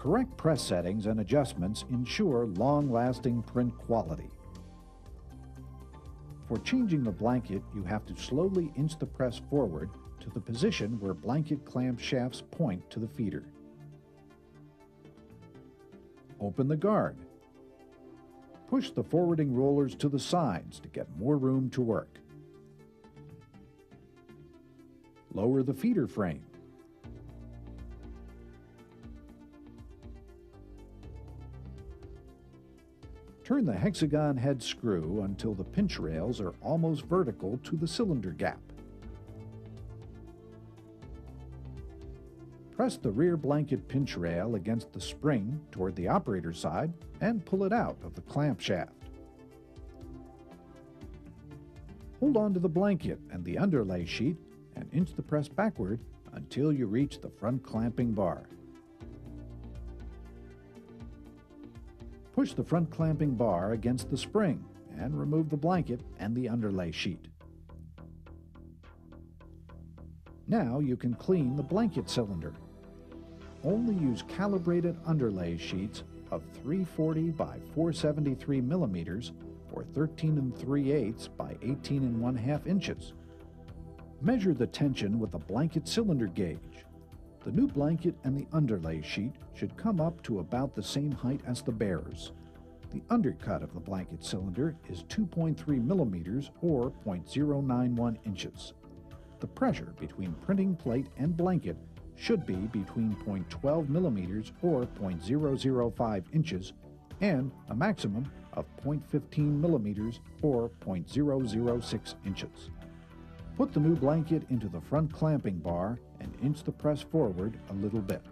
Correct press settings and adjustments ensure long-lasting print quality. For changing the blanket, you have to slowly inch the press forward to the position where blanket clamp shafts point to the feeder. Open the guard. Push the forwarding rollers to the sides to get more room to work. Lower the feeder frame. Turn the hexagon head screw until the pinch rails are almost vertical to the cylinder gap. Press the rear blanket pinch rail against the spring toward the operator side and pull it out of the clamp shaft. Hold on to the blanket and the underlay sheet and inch the press backward until you reach the front clamping bar. Push the front clamping bar against the spring and remove the blanket and the underlay sheet. Now you can clean the blanket cylinder. Only use calibrated underlay sheets of 340 by 473 millimeters or 13 3/8 by 18 1/2 inches. Measure the tension with a blanket cylinder gauge. The new blanket and the underlay sheet should come up to about the same height as the bearers. The undercut of the blanket cylinder is 2.3 millimeters or 0.091 inches. The pressure between printing plate and blanket should be between 0.12 millimeters or 0.005 inches and a maximum of 0.15 millimeters or 0.006 inches. Put the new blanket into the front clamping bar and inch the press forward a little bit.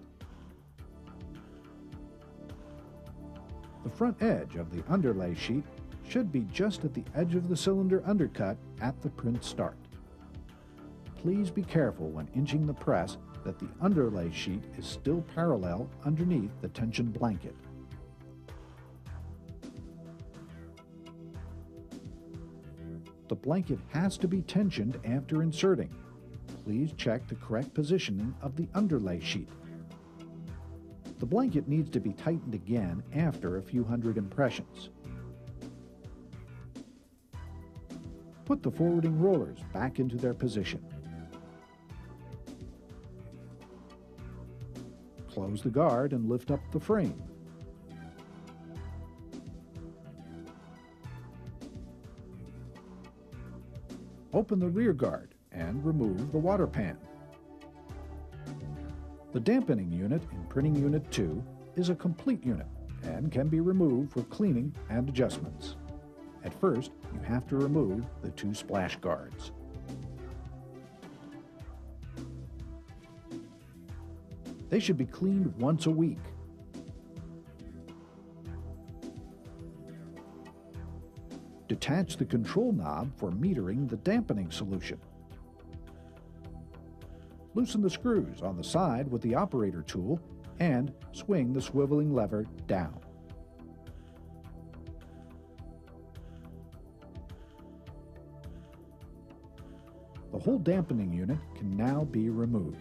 The front edge of the underlay sheet should be just at the edge of the cylinder undercut at the print start. Please be careful when inching the press that the underlay sheet is still parallel underneath the tension blanket. The blanket has to be tensioned after inserting. Please check the correct positioning of the underlay sheet. The blanket needs to be tightened again after a few hundred impressions. Put the forwarding rollers back into their position. Close the guard and lift up the frame. Open the rear guard and remove the water pan. The dampening unit in Printing Unit 2 is a complete unit and can be removed for cleaning and adjustments. At first, you have to remove the two splash guards. They should be cleaned once a week. Detach the control knob for metering the dampening solution. Loosen the screws on the side with the operator tool and swing the swiveling lever down. The whole dampening unit can now be removed.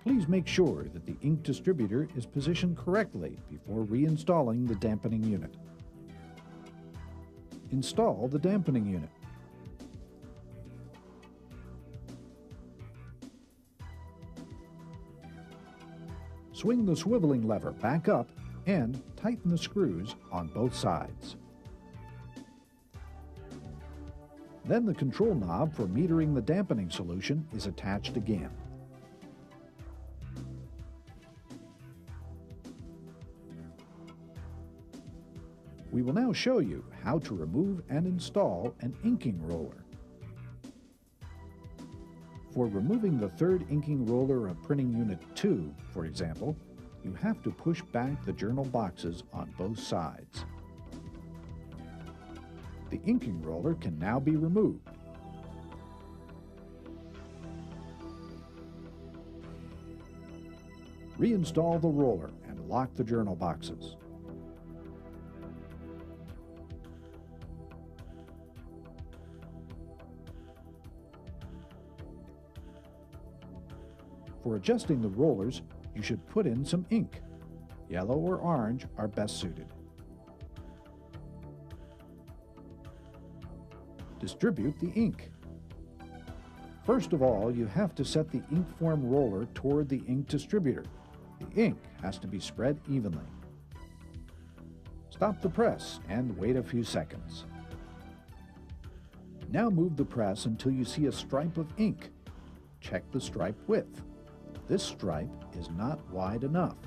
Please make sure that the ink distributor is positioned correctly before reinstalling the dampening unit. Install the dampening unit. Swing the swiveling lever back up and tighten the screws on both sides. Then the control knob for metering the dampening solution is attached again. We will now show you how to remove and install an inking roller. For removing the third inking roller of Printing Unit 2, for example, you have to push back the journal boxes on both sides. The inking roller can now be removed. Reinstall the roller and lock the journal boxes. For adjusting the rollers, you should put in some ink. Yellow or orange are best suited. Distribute the ink. First of all, you have to set the ink form roller toward the ink distributor. The ink has to be spread evenly. Stop the press and wait a few seconds. Now move the press until you see a stripe of ink. Check the stripe width. This stripe is not wide enough.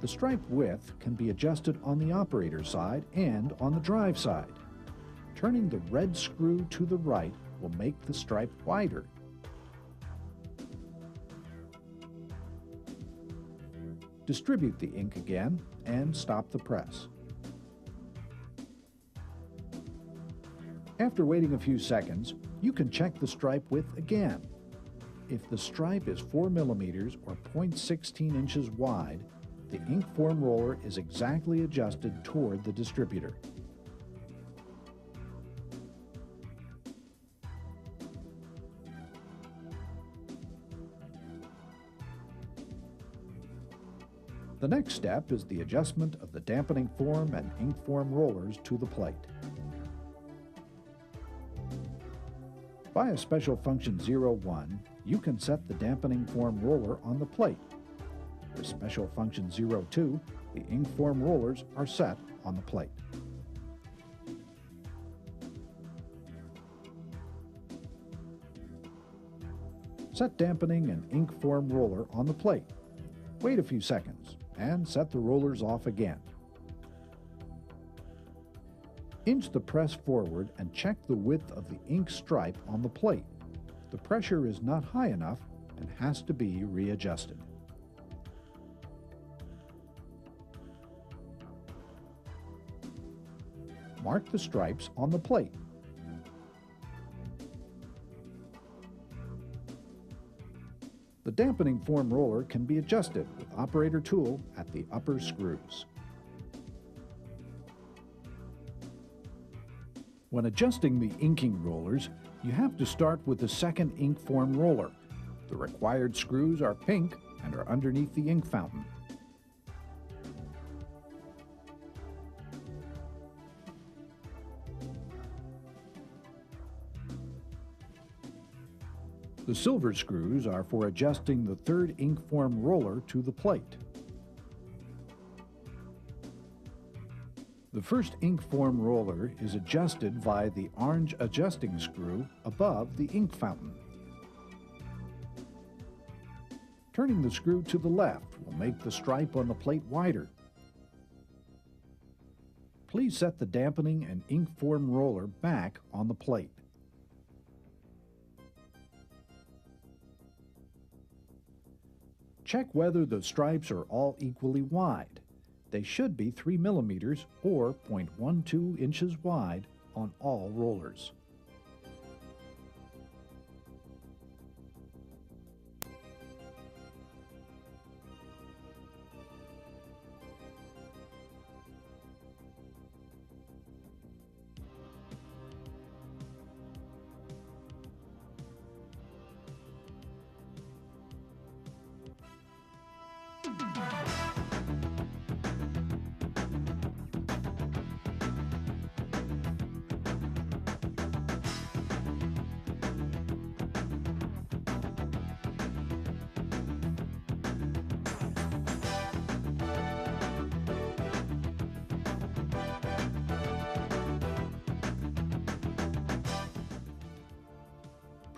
The stripe width can be adjusted on the operator side and on the drive side. Turning the red screw to the right will make the stripe wider. Distribute the ink again and stop the press. After waiting a few seconds, you can check the stripe width again. If the stripe is 4 mm or 0.16 inches wide, the ink form roller is exactly adjusted toward the distributor. The next step is the adjustment of the dampening form and ink form rollers to the plate. Via Special Function 01, you can set the dampening form roller on the plate. With Special Function 02, the ink form rollers are set on the plate. Set dampening and ink form roller on the plate. Wait a few seconds and set the rollers off again. Inch the press forward and check the width of the ink stripe on the plate. The pressure is not high enough and has to be readjusted. Mark the stripes on the plate. The dampening form roller can be adjusted with operator tool at the upper screws. When adjusting the inking rollers, you have to start with the second ink form roller. The required screws are pink and are underneath the ink fountain. The silver screws are for adjusting the third ink form roller to the plate. The first ink form roller is adjusted via the orange adjusting screw above the ink fountain. Turning the screw to the left will make the stripe on the plate wider. Please set the dampening and ink form roller back on the plate. Check whether the stripes are all equally wide. They should be 3 mm or 0.12 inches wide on all rollers.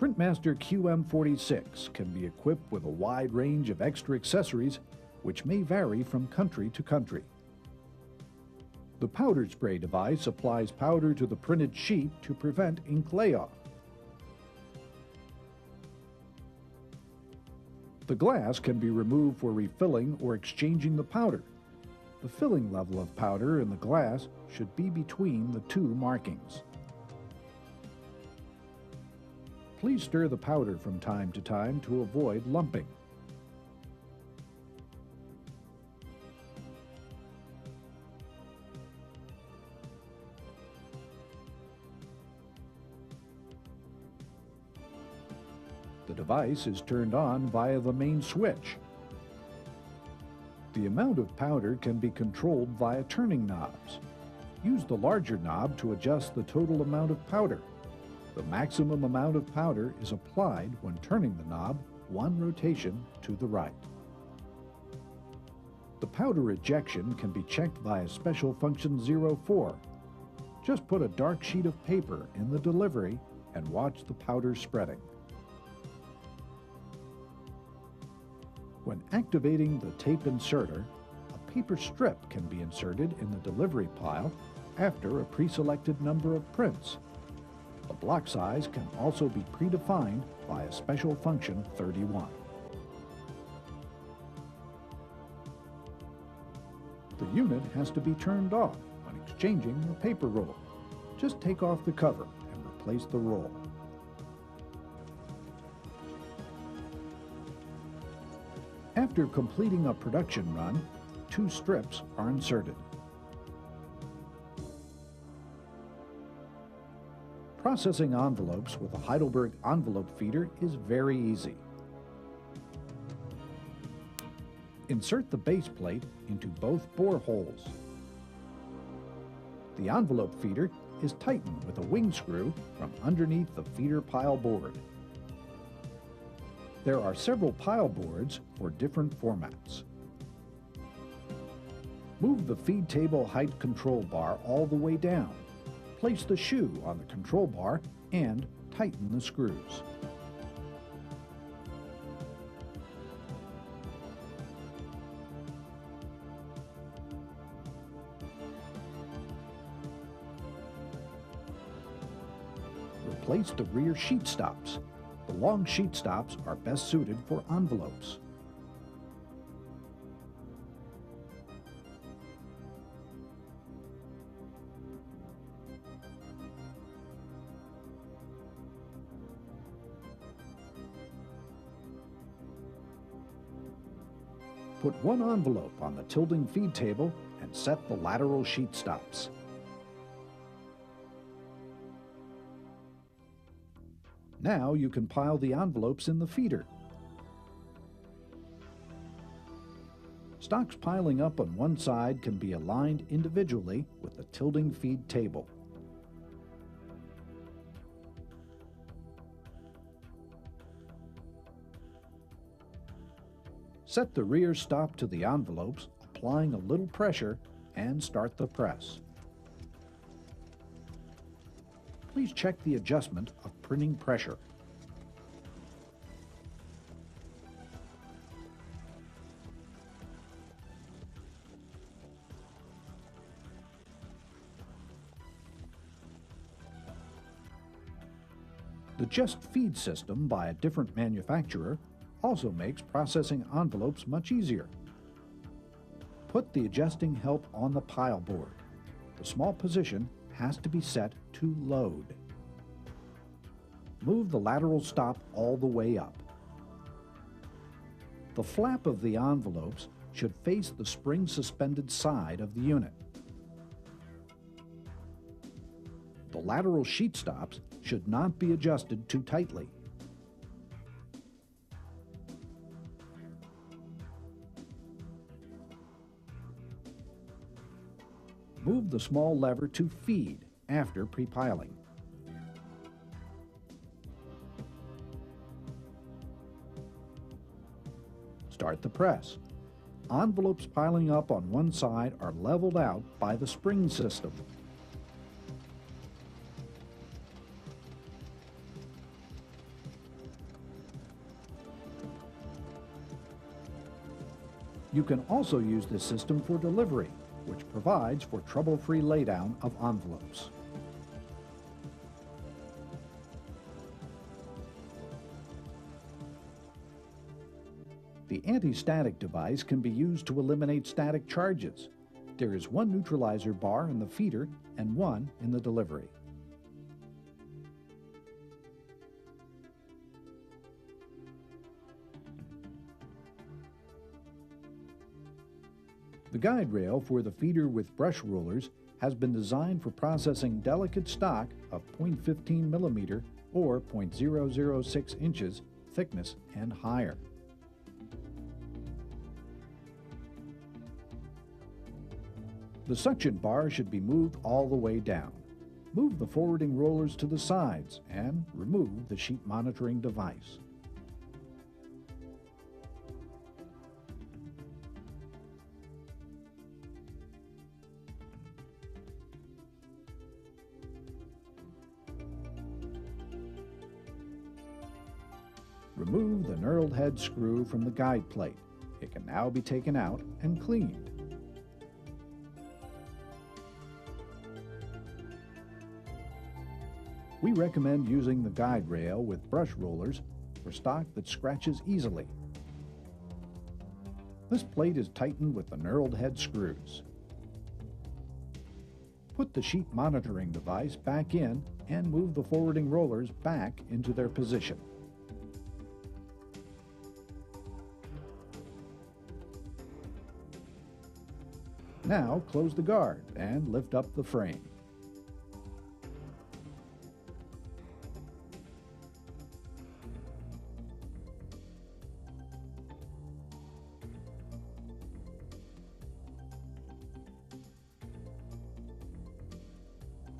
Printmaster QM46 can be equipped with a wide range of extra accessories which may vary from country to country. The powder spray device applies powder to the printed sheet to prevent ink layoff. The glass can be removed for refilling or exchanging the powder. The filling level of powder in the glass should be between the two markings. Please stir the powder from time to time to avoid lumping. The The device is turned on via the main switch. The amount of powder can be controlled via turning knobs. Use the larger knob to adjust the total amount of powder. The maximum amount of powder is applied when turning the knob one rotation to the right. The powder ejection can be checked via Special Function 04. Just put a dark sheet of paper in the delivery and watch the powder spreading. When activating the tape inserter, a paper strip can be inserted in the delivery pile after a pre-selected number of prints. The block size can also be predefined via Special Function 31. The unit has to be turned off when exchanging the paper roll. Just take off the cover and replace the roll. After completing a production run, 2 strips are inserted. Processing envelopes with a Heidelberg envelope feeder is very easy. Insert the base plate into both bore holes. The envelope feeder is tightened with a wing screw from underneath the feeder pile board. There are several pile boards for different formats. Move the feed table height control bar all the way down. Place the shoe on the control bar and tighten the screws. Replace the rear sheet stops. The long sheet stops are best suited for envelopes. Put one envelope on the tilting feed table and set the lateral sheet stops. Now you can pile the envelopes in the feeder. Stocks piling up on one side can be aligned individually with the tilting feed table. Set the rear stop to the envelopes, applying a little pressure, and start the press. Please check the adjustment of printing pressure. The Just Feed system by a different manufacturer also makes processing envelopes much easier. Put the adjusting help on the pile board. The small position has to be set to load. Move the lateral stop all the way up. The flap of the envelopes should face the spring-suspended side of the unit. The lateral sheet stops should not be adjusted too tightly. Move the small lever to feed after pre-piling. Start the press. Envelopes piling up on one side are leveled out by the spring system. You can also use this system for delivery, which provides for trouble-free laydown of envelopes. The anti-static device can be used to eliminate static charges. There is one neutralizer bar in the feeder and one in the delivery. The guide rail for the feeder with brush rulers has been designed for processing delicate stock of 0.15 millimeter or 0.006 inches thickness and higher. The suction bar should be moved all the way down. Move the forwarding rollers to the sides and remove the sheet monitoring device. Remove the knurled head screw from the guide plate. It can now be taken out and cleaned. We recommend using the guide rail with brush rollers for stock that scratches easily. This plate is tightened with the knurled head screws. Put the sheet monitoring device back in and move the forwarding rollers back into their position. Now close the guard and lift up the frame.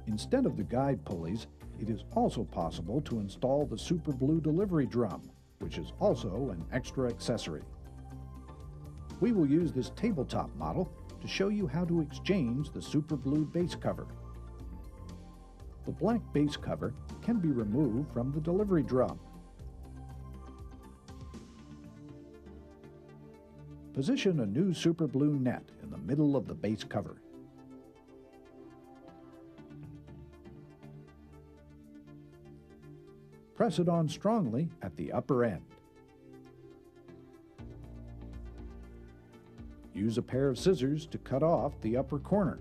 Instead of the guide pulleys, it is also possible to install the Super Blue delivery drum, which is also an extra accessory. We will use this tabletop model to show you how to exchange the Super Blue base cover. The black base cover can be removed from the delivery drum. Position a new Super Blue net in the middle of the base cover. Press it on strongly at the upper end. Use a pair of scissors to cut off the upper corner.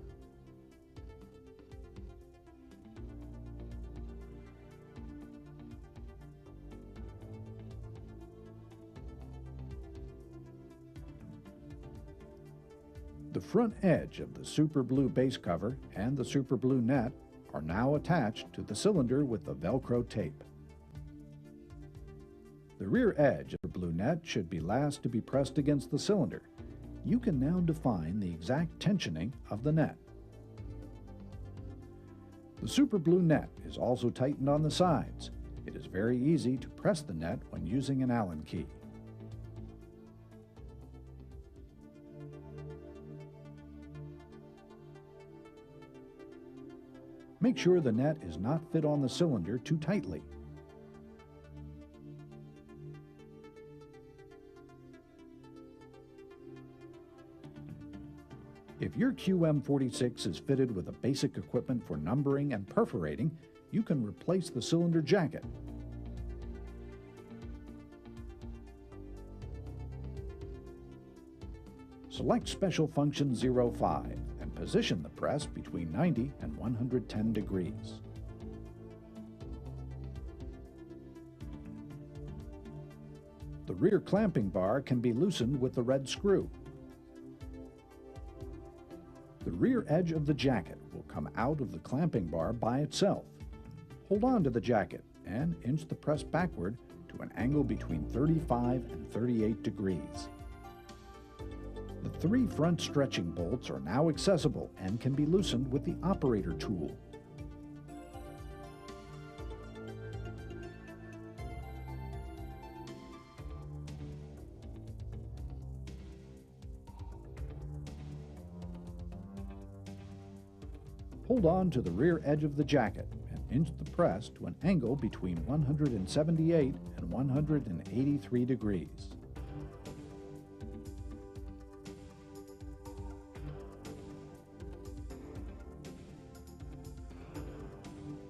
The front edge of the Super Blue base cover and the Super Blue net are now attached to the cylinder with the Velcro tape. The rear edge of the blue net should be last to be pressed against the cylinder. You can now define the exact tensioning of the net. The Super Blue net is also tightened on the sides. It is very easy to press the net when using an Allen key. Make sure the net is not fit on the cylinder too tightly. If your QM46 is fitted with a basic equipment for numbering and perforating, you can replace the cylinder jacket. Select Special Function 05 and position the press between 90 and 110 degrees. The rear clamping bar can be loosened with the red screw. The rear edge of the jacket will come out of the clamping bar by itself. Hold on to the jacket and inch the press backward to an angle between 35 and 38 degrees. The 3 front stretching bolts are now accessible and can be loosened with the operator tool. Hold on to the rear edge of the jacket and inch the press to an angle between 178 and 183 degrees.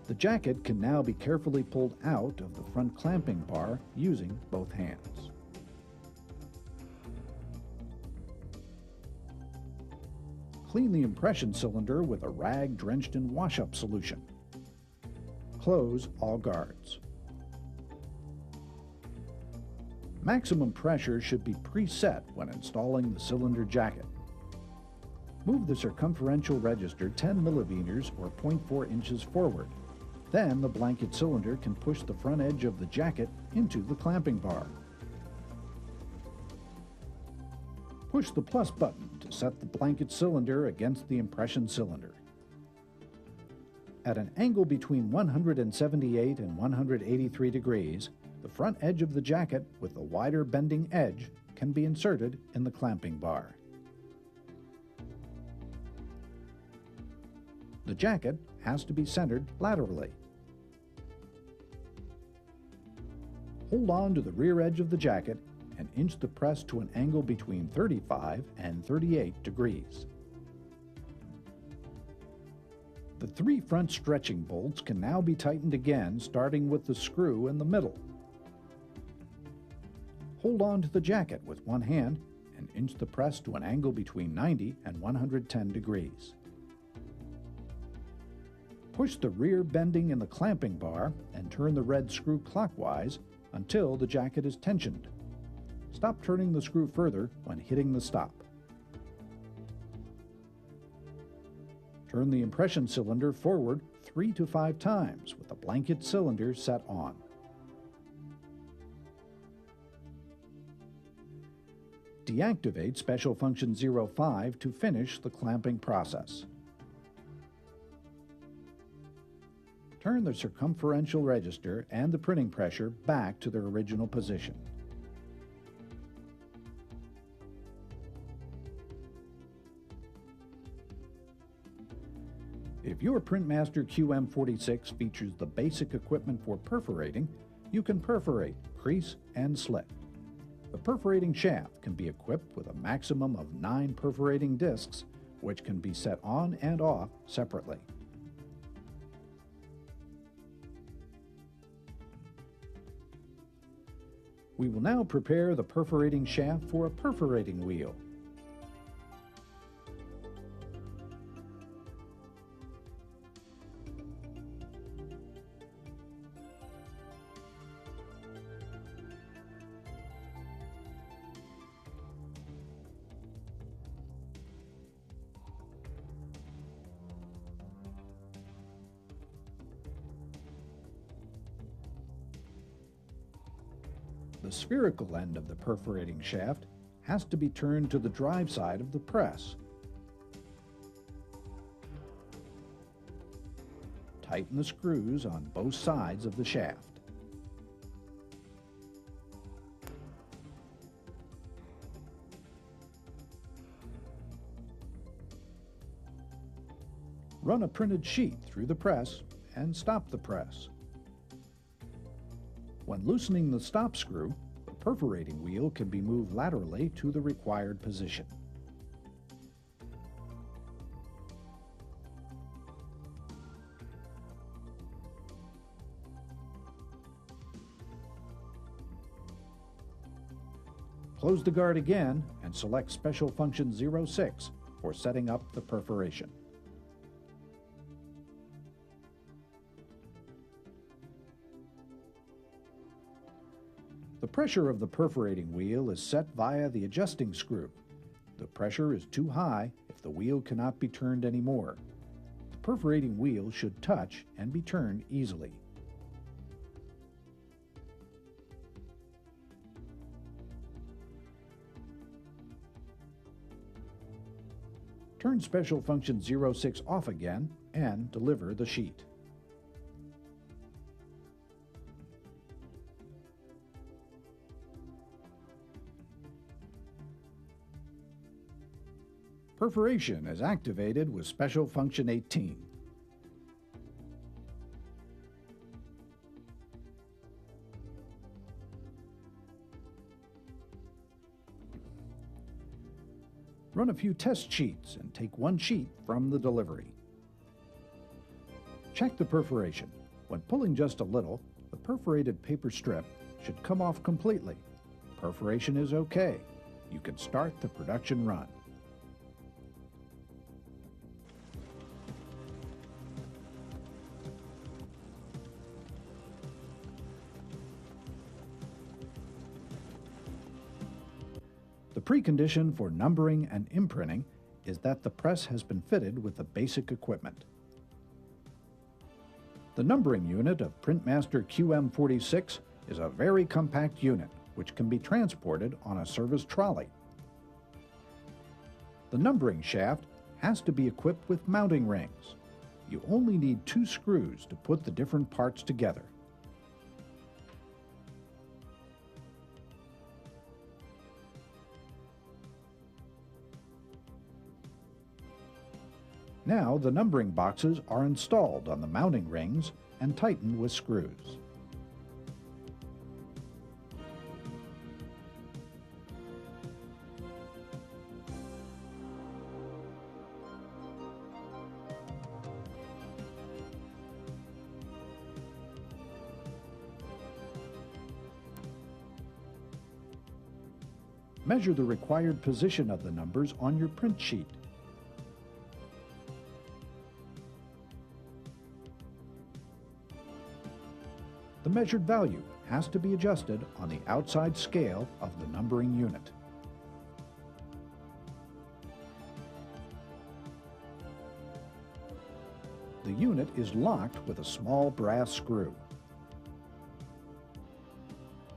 The jacket can now be carefully pulled out of the front clamping bar using both hands. Clean the impression cylinder with a rag drenched in wash-up solution. Close all guards. Maximum pressure should be preset when installing the cylinder jacket. Move the circumferential register 10 millimeters or 0.4 inches forward. Then the blanket cylinder can push the front edge of the jacket into the clamping bar. Push the plus button to set the blanket cylinder against the impression cylinder. At an angle between 178 and 183 degrees, the front edge of the jacket with the wider bending edge can be inserted in the clamping bar. The jacket has to be centered laterally. Hold on to the rear edge of the jacket and inch the press to an angle between 35 and 38 degrees. The 3 front stretching bolts can now be tightened again, starting with the screw in the middle. Hold on to the jacket with one hand and inch the press to an angle between 90 and 110 degrees. Push the rear bending in the clamping bar and turn the red screw clockwise until the jacket is tensioned. Stop turning the screw further when hitting the stop. Turn the impression cylinder forward 3 to 5 times with the blanket cylinder set on. Deactivate Special Function 05 to finish the clamping process. Turn the circumferential register and the printing pressure back to their original position. If your Printmaster QM46 features the basic equipment for perforating, you can perforate, crease, and slit. The perforating shaft can be equipped with a maximum of 9 perforating discs, which can be set on and off separately. We will now prepare the perforating shaft for a perforating wheel. The spherical end of the perforating shaft has to be turned to the drive side of the press. Tighten the screws on both sides of the shaft. Run a printed sheet through the press and stop the press. When loosening the stop screw, the perforating wheel can be moved laterally to the required position. Close the guard again and select Special Function 06 for setting up the perforation. The pressure of the perforating wheel is set via the adjusting screw. The pressure is too high if the wheel cannot be turned anymore. The perforating wheel should touch and be turned easily. Turn Special Function 06 off again and deliver the sheet. Perforation is activated with Special Function 18. Run a few test sheets and take one sheet from the delivery. Check the perforation. When pulling just a little, the perforated paper strip should come off completely. Perforation is okay. You can start the production run. The precondition for numbering and imprinting is that the press has been fitted with the basic equipment. The numbering unit of Printmaster QM46 is a very compact unit which can be transported on a service trolley. The numbering shaft has to be equipped with mounting rings. You only need 2 screws to put the different parts together. Now the numbering boxes are installed on the mounting rings and tightened with screws. Measure the required position of the numbers on your print sheet. The measured value has to be adjusted on the outside scale of the numbering unit. The unit is locked with a small brass screw.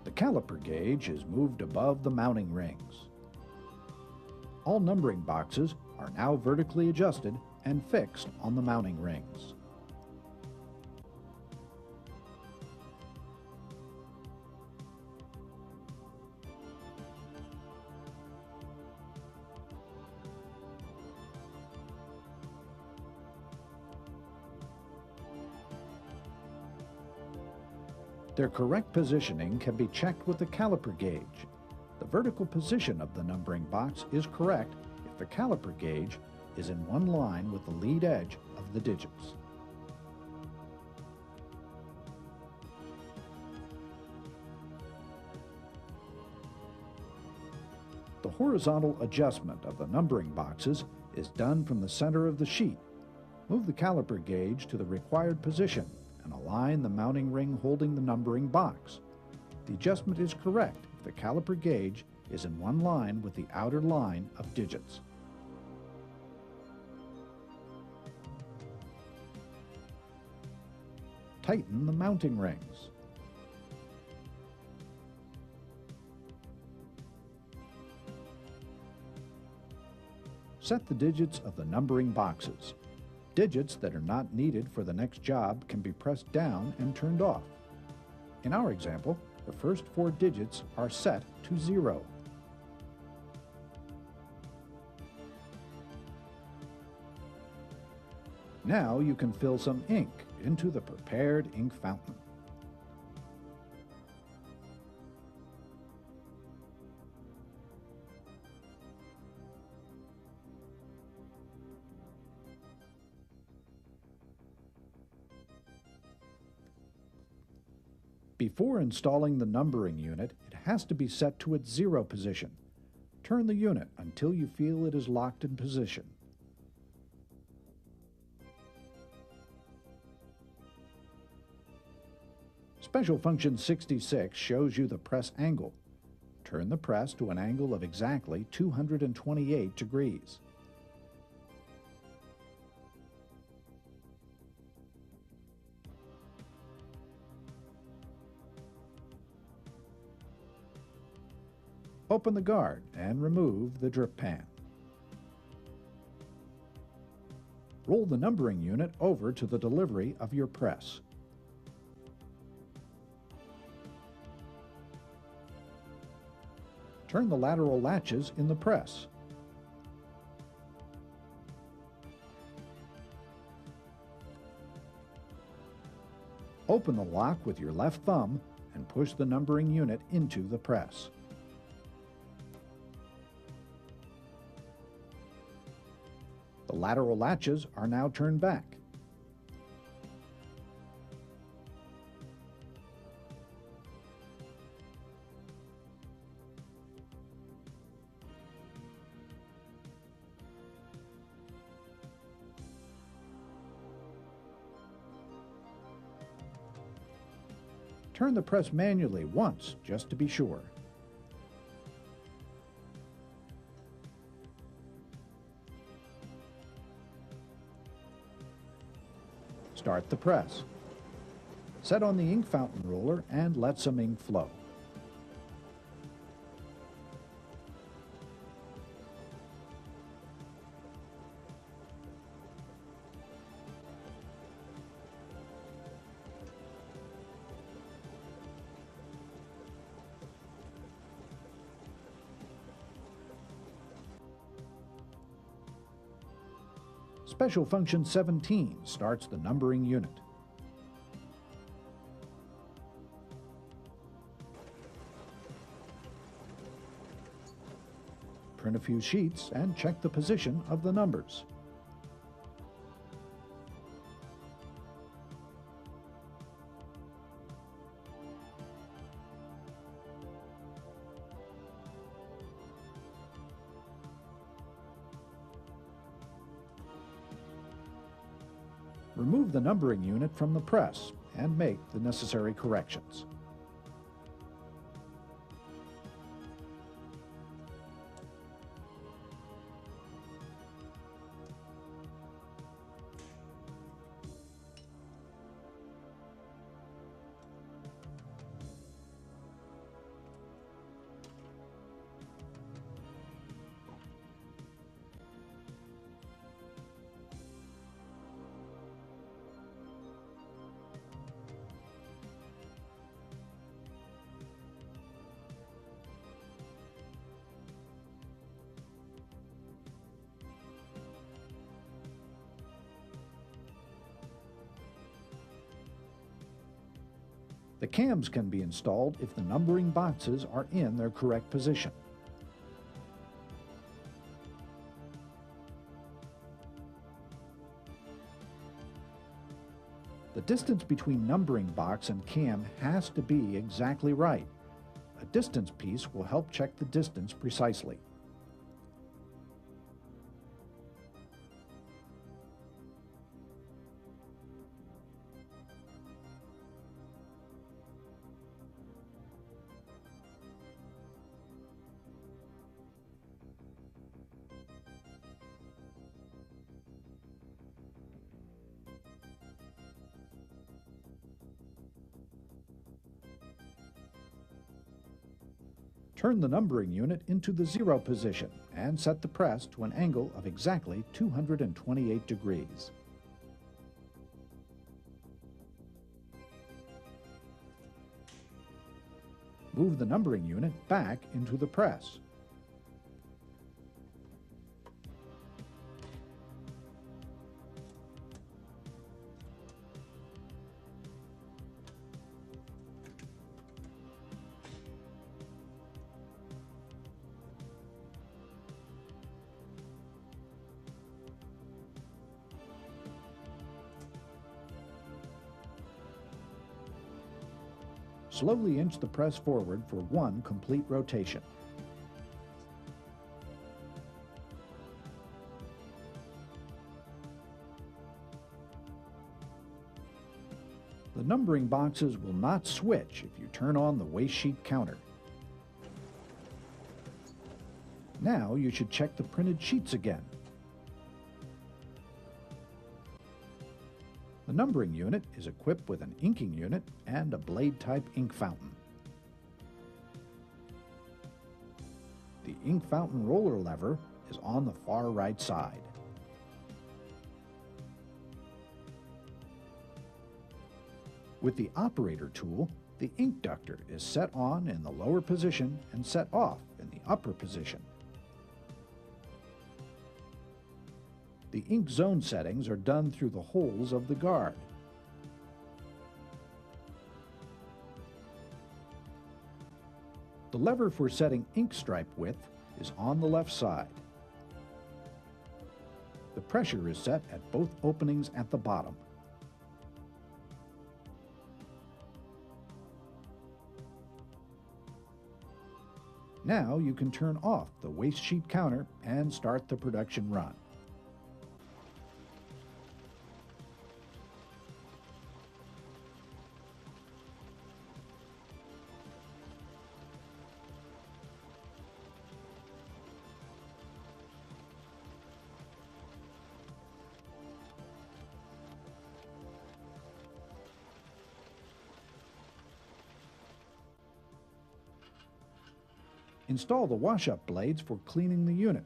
The caliper gauge is moved above the mounting rings. All numbering boxes are now vertically adjusted and fixed on the mounting rings. Their correct positioning can be checked with the caliper gauge. The vertical position of the numbering box is correct if the caliper gauge is in one line with the lead edge of the digits. The horizontal adjustment of the numbering boxes is done from the center of the sheet. Move the caliper gauge to the required position and align the mounting ring holding the numbering box. The adjustment is correct if the caliper gauge is in one line with the outer line of digits. Tighten the mounting rings. Set the digits of the numbering boxes. Digits that are not needed for the next job can be pressed down and turned off. In our example, the first 4 digits are set to 0. Now you can fill some ink into the prepared ink fountain. Before installing the numbering unit, it has to be set to its 0 position. Turn the unit until you feel it is locked in position. Special Function 66 shows you the press angle. Turn the press to an angle of exactly 228 degrees. Open the guard and remove the drip pan. Roll the numbering unit over to the delivery of your press. Turn the lateral latches in the press. Open the lock with your left thumb and push the numbering unit into the press. The lateral latches are now turned back. Turn the press manually once, just to be sure. Start the press. Set on the ink fountain roller and let some ink flow. Special Function 17 starts the numbering unit. Print a few sheets and check the position of the numbers. Remove the numbering unit from the press and make the necessary corrections. The cams can be installed if the numbering boxes are in their correct position. The distance between numbering box and cam has to be exactly right. A distance piece will help check the distance precisely. Turn the numbering unit into the 0 position and set the press to an angle of exactly 228 degrees. Move the numbering unit back into the press. Slowly inch the press forward for one complete rotation. The numbering boxes will not switch if you turn on the waste sheet counter. Now you should check the printed sheets again. The numbering unit is equipped with an inking unit and a blade-type ink fountain. The ink fountain roller lever is on the far right side. With the operator tool, the ink ductor is set on in the lower position and set off in the upper position. The ink zone settings are done through the holes of the guard. The lever for setting ink stripe width is on the left side. The pressure is set at both openings at the bottom. Now you can turn off the waste sheet counter and start the production run. Install the wash-up blades for cleaning the unit.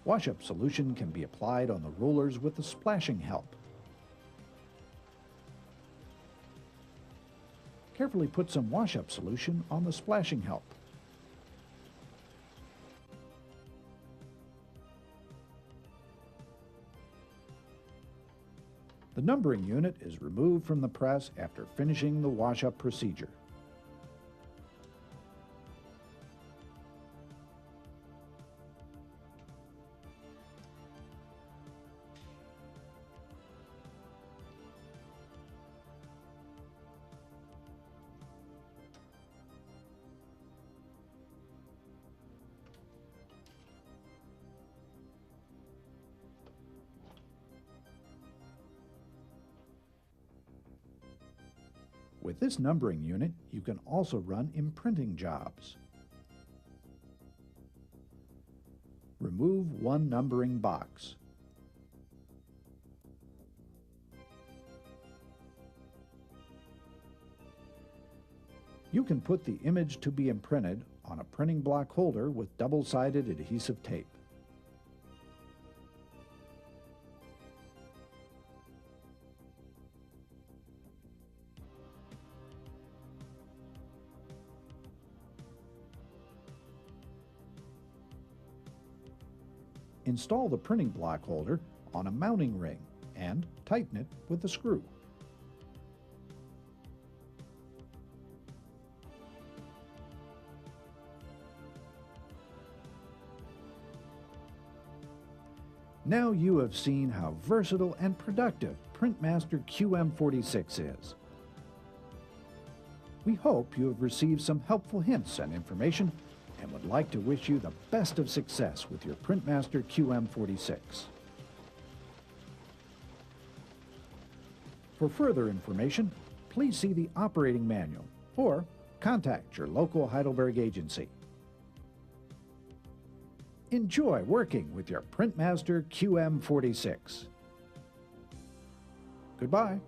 Wash-up solution can be applied on the rollers with the splashing help. Carefully put some wash-up solution on the splashing help. The numbering unit is removed from the press after finishing the wash-up procedure. With this numbering unit, you can also run imprinting jobs. Remove one numbering box. You can put the image to be imprinted on a printing block holder with double-sided adhesive tape. Install the printing block holder on a mounting ring and tighten it with a screw. Now you have seen how versatile and productive Printmaster QM46 is. We hope you have received some helpful hints and information and would like to wish you the best of success with your Printmaster QM46. For further information, please see the operating manual or contact your local Heidelberg agency. Enjoy working with your Printmaster QM46. Goodbye.